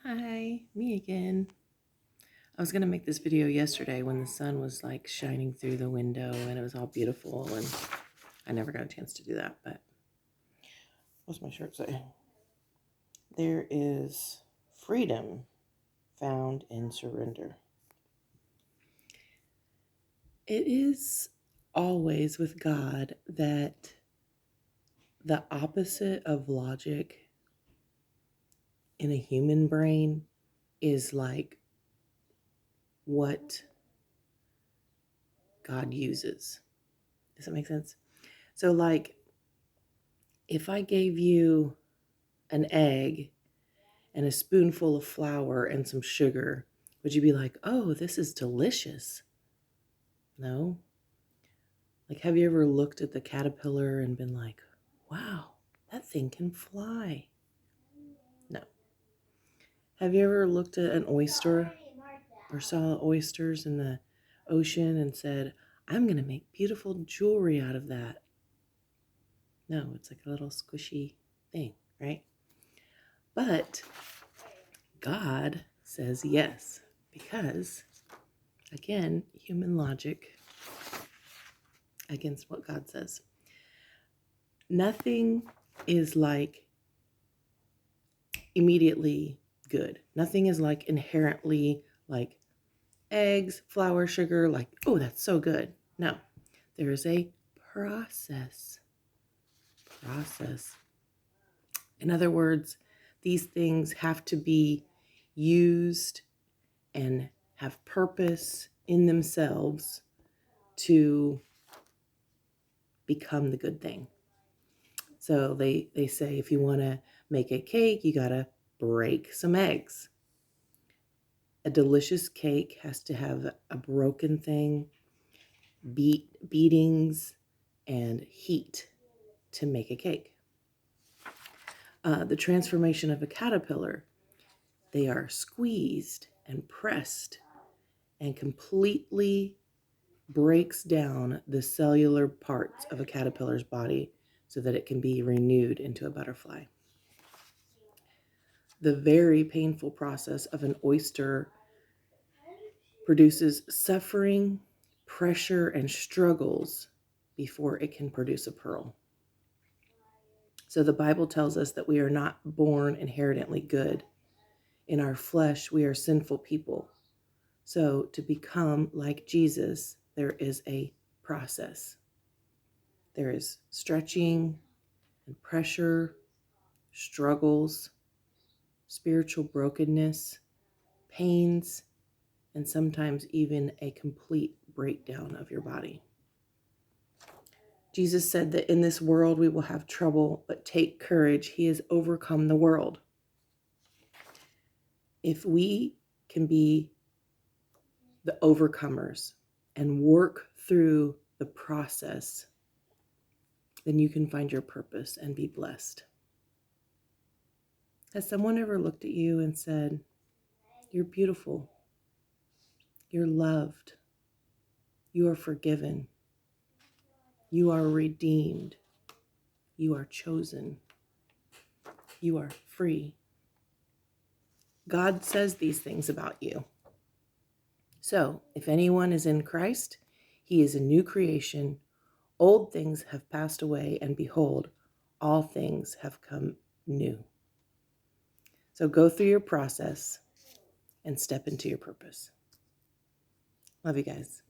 Hi, me again. I was gonna make this video yesterday when the sun was like shining through the window and it was all beautiful, and I never got a chance to do that, but what's my shirt say? There is freedom found in surrender. It is always with God that the opposite of logic in a human brain is like what God uses. Does that make sense? So, like, if I gave you an egg and a spoonful of flour and some sugar, would you be like, oh, this is delicious? No. Like, have you ever looked at the caterpillar and been like, wow, that thing can fly? No. Have you ever looked at an oyster or saw oysters in the ocean and said, I'm going to make beautiful jewelry out of that? No, it's like a little squishy thing, right? But God says yes, because, again, human logic against what God says. Nothing is like immediately good. Nothing is like inherently like eggs, flour, sugar, like, oh, that's so good. No, there is a process. Process. In other words, these things have to be used and have purpose in themselves to become the good thing. So they say if you want to make a cake, you got to break some eggs. A delicious cake has to have a broken thing, beatings, and heat to make a cake. The transformation of a caterpillar, they are squeezed and pressed and completely breaks down the cellular parts of a caterpillar's body so that it can be renewed into a butterfly. The very painful process of an oyster produces suffering, pressure, and struggles before it can produce a pearl. So the Bible tells us that we are not born inherently good. In our flesh, we are sinful people. So to become like Jesus, there is a process. There is stretching and pressure, struggles, spiritual brokenness, pains, and sometimes even a complete breakdown of your body. Jesus said that in this world we will have trouble, but take courage. He has overcome the world. If we can be the overcomers and work through the process, then you can find your purpose and be blessed. Has someone ever looked at you and said, you're beautiful, you're loved, you are forgiven, you are redeemed, you are chosen, you are free? God says these things about you. So, if anyone is in Christ, he is a new creation. Old things have passed away, and behold, all things have come new. So go through your process and step into your purpose. Love you guys.